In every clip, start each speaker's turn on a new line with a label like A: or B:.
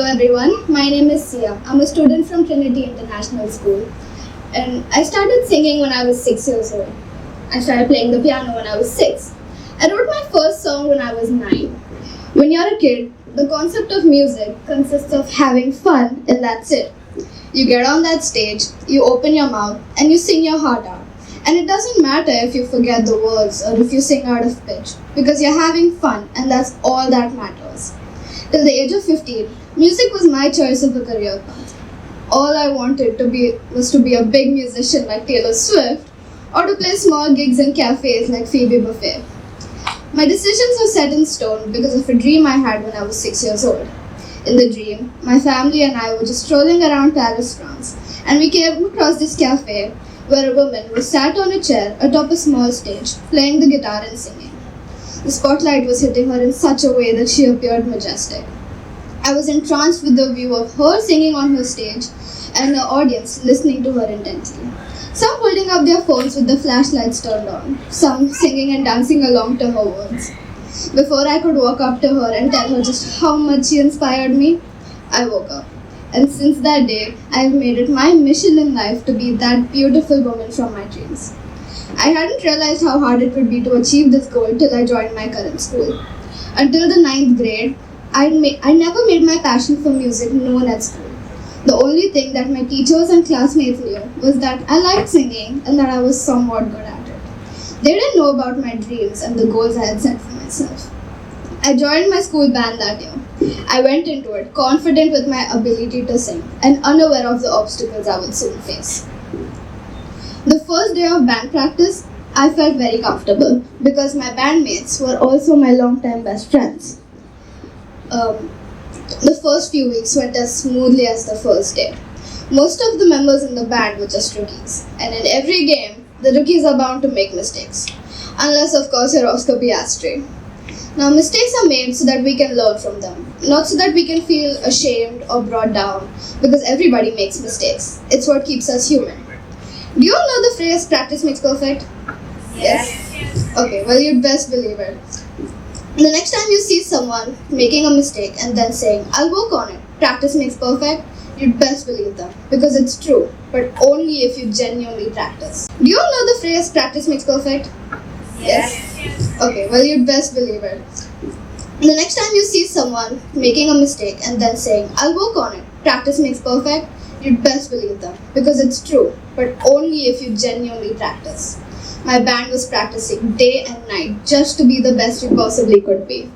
A: everyone, my name is Siya. I'm a student from Trinity International School and I started singing when I was 6 years old. I started playing the piano when I was 6. I wrote my first song when I was 9. When you're a kid, the concept of music consists of having fun and that's it. You get on that stage, you open your mouth and you sing your heart out. And it doesn't matter if you forget the words or if you sing out of pitch because you're having fun and that's all that matters. Till the age of 15, music was my choice of a career path. All I wanted was to be a big musician like Taylor Swift or to play small gigs in cafes like Phoebe Buffet. My decisions were set in stone because of a dream I had when I was 6 years old. In the dream, my family and I were just strolling around Paris, France, and we came across this cafe where a woman was sat on a chair atop a small stage, playing the guitar and singing. The spotlight was hitting her in such a way that she appeared majestic. I was entranced with the view of her singing on her stage and her audience listening to her intently. Some holding up their phones with the flashlights turned on, some singing and dancing along to her words. Before I could walk up to her and tell her just how much she inspired me, I woke up. And since that day, I've made it my mission in life to be that beautiful woman from my dreams. I hadn't realized how hard it would be to achieve this goal till I joined my current school. Until the 9th grade, I never made my passion for music known at school. The only thing that my teachers and classmates knew was that I liked singing and that I was somewhat good at it. They didn't know about my dreams and the goals I had set for myself. I joined my school band that year. I went into it confident with my ability to sing and unaware of the obstacles I would soon face. The first day of band practice, I felt very comfortable because my bandmates were also my longtime best friends. The first few weeks went as smoothly as the first day. Most of the members in the band were just rookies, and in every game, the rookies are bound to make mistakes, unless of course your Oscar Piastri. Now mistakes are made so that we can learn from them, not so that we can feel ashamed or brought down, because everybody makes mistakes. It's what keeps us human. Do you all know the phrase practice makes perfect? Yes? Okay, well you'd best believe it. The next time you see someone making a mistake and then saying, I'll work on it, practice makes perfect, you'd best believe them because it's true, but only if you genuinely practice. Do you all know the phrase practice makes perfect? Yes? Okay, well you'd best believe it. The next time you see someone making a mistake and then saying, I'll work on it, practice makes perfect, you'd best believe them because it's true, but only if you genuinely practice. My band was practicing day and night just to be the best we possibly could be.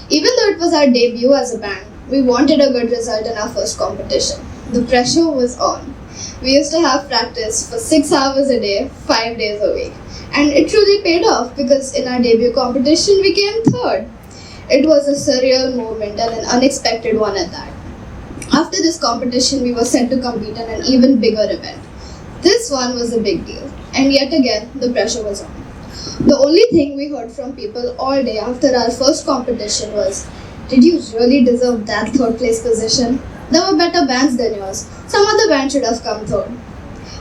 A: Even though it was our debut as a band, we wanted a good result in our first competition. The pressure was on. We used to have practice for 6 hours a day, 5 days a week. And it truly paid off because in our debut competition we came third. It was a surreal moment and an unexpected one at that. After this competition, we were set to compete in an even bigger event. This one was a big deal. And yet again, the pressure was on. The only thing we heard from people all day after our first competition was, did you really deserve that third place position? There were better bands than yours. Some other band should have come third.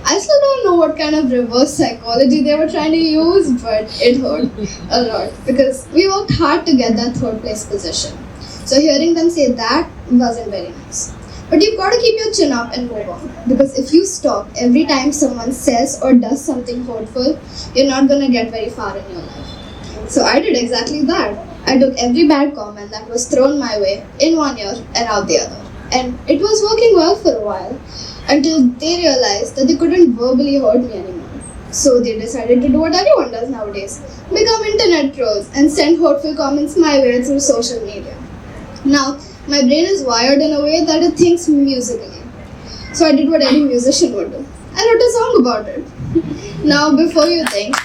A: I still don't know what kind of reverse psychology they were trying to use, but it hurt a lot because we worked hard to get that third place position. So hearing them say that wasn't very nice. But you've got to keep your chin up and move on. Because if you stop every time someone says or does something hurtful, you're not going to get very far in your life. So I did exactly that. I took every bad comment that was thrown my way in one ear and out the other. And it was working well for a while until they realized that they couldn't verbally hurt me anymore. So they decided to do what everyone does nowadays. Become internet trolls and send hurtful comments my way through social media. Now, my brain is wired in a way that it thinks musically. So I did what any musician would do. I wrote a song about it. Now before you think,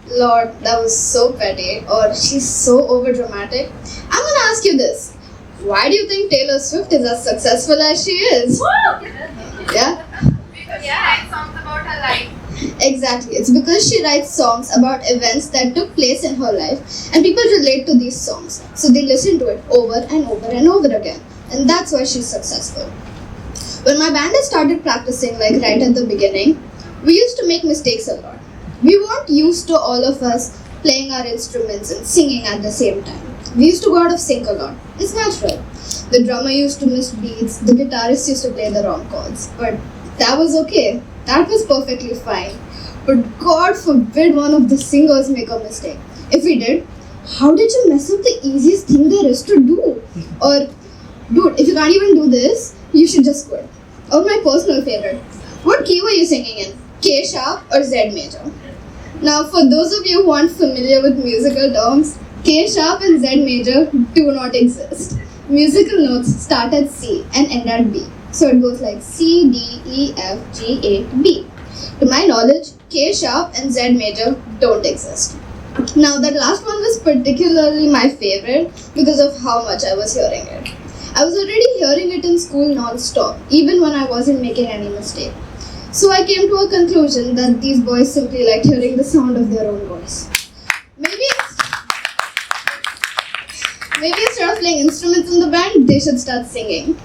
A: Lord, that was so petty or she's so overdramatic, I'm gonna ask you this. Why do you think Taylor Swift is as successful as she is? Yeah?
B: Because she writes songs about her life.
A: Exactly. It's because she writes songs about events that took place in her life and people relate to these songs. So they listen to it over and over and over again. And that's why she's successful. When my band had started practicing like right at the beginning, we used to make mistakes a lot. We weren't used to all of us playing our instruments and singing at the same time. We used to go out of sync a lot. It's natural. The drummer used to miss beats, the guitarist used to play the wrong chords, but that was okay. That was perfectly fine. But God forbid one of the singers make a mistake. If we did, how did you mess up the easiest thing there is to do? Or, dude, if you can't even do this, you should just quit. Or my personal favorite, what key were you singing in? K sharp or Z major? Now, for those of you who aren't familiar with musical terms, K sharp and Z major do not exist. Musical notes start at C and end at B. So it goes like C, D, E, F, G, A, B. To my knowledge, K sharp and Z major don't exist. Now that last one was particularly my favorite because of how much I was hearing it. I was already hearing it in school non-stop, even when I wasn't making any mistake. So I came to a conclusion that these boys simply liked hearing the sound of their own voice. Maybe instead of playing instruments in the band, they should start singing.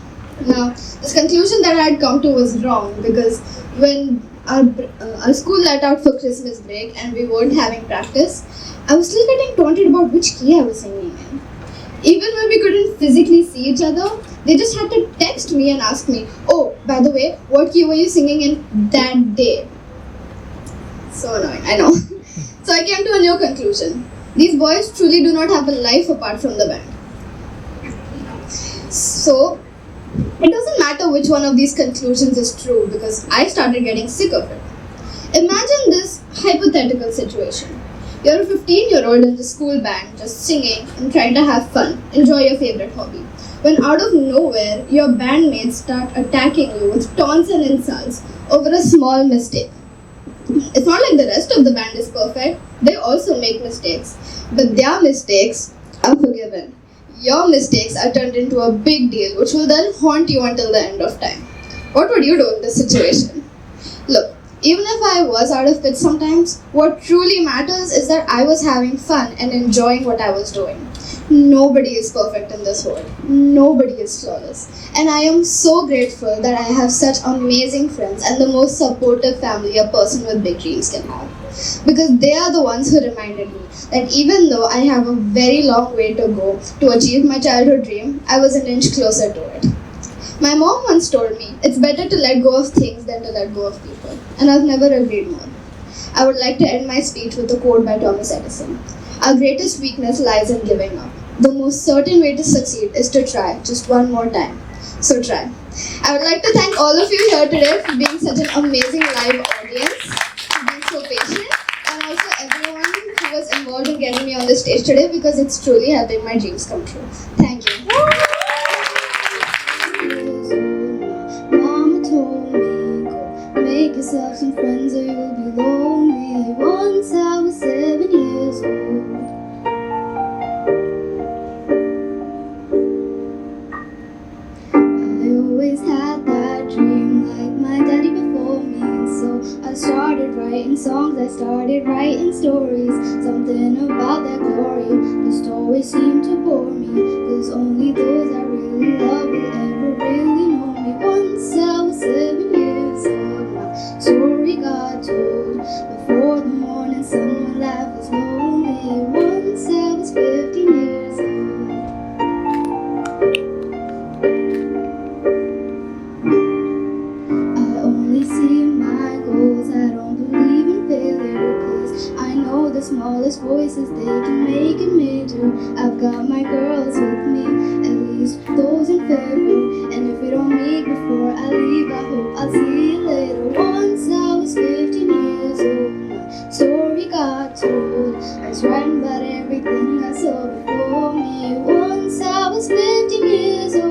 A: Now, this conclusion that I had come to was wrong because when our school let out for Christmas break and we weren't having practice, I was still getting taunted about which key I was singing in. Even when we couldn't physically see each other, they just had to text me and ask me, oh, by the way, what key were you singing in that day? So annoying, I know. So I came to a new conclusion. These boys truly do not have a life apart from the band. So, it doesn't matter which one of these conclusions is true because I started getting sick of it. Imagine this hypothetical situation. You're a 15-year-old in the school band just singing and trying to have fun, enjoy your favorite hobby. When out of nowhere, your bandmates start attacking you with taunts and insults over a small mistake. It's not like the rest of the band is perfect. They also make mistakes. But their mistakes are forgiven. Your mistakes are turned into a big deal which will then haunt you until the end of time. What would you do in this situation? Look, even if I was out of pitch sometimes, what truly matters is that I was having fun and enjoying what I was doing. Nobody is perfect in this world. Nobody is flawless. And I am so grateful that I have such amazing friends and the most supportive family a person with big dreams can have. Because they are the ones who reminded me that even though I have a very long way to go to achieve my childhood dream, I was an inch closer to it. My mom once told me it's better to let go of things than to let go of people. And I've never agreed more. I would like to end my speech with a quote by Thomas Edison. Our greatest weakness lies in giving up. The most certain way to succeed is to try just one more time. So try. I would like to thank all of you here today for being such an amazing live audience, for being so patient, and also everyone who was involved in getting me on the stage today because it's truly helping my dreams come true. Thank you. Mama told me, go make yourself some friends or you'll be lonely. Once I was 7 years old. I always had that dream like my daddy before me, and so I started writing songs, I started writing stories. Something about that glory just always seemed to bore me, cause only those I really love will ever really know me. Once I was 7 years old, my story got told before the morning sun, my life was lonely. Once I was 15 years old. I only see my goals, I don't believe in failure, cause I know the smallest voices, they can make it major. I've got my girls with me, at least those in favor, and if we don't meet before I leave, I hope I'll see you later. Once I was 15 years old, my story got told. I was writing about everything I saw before me. Once I was 15 years old.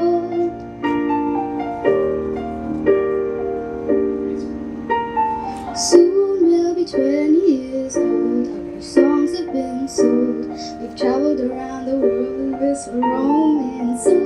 A: Soon we'll be 20 years old. Our songs have been sold. We've traveled around the world, we've for romance.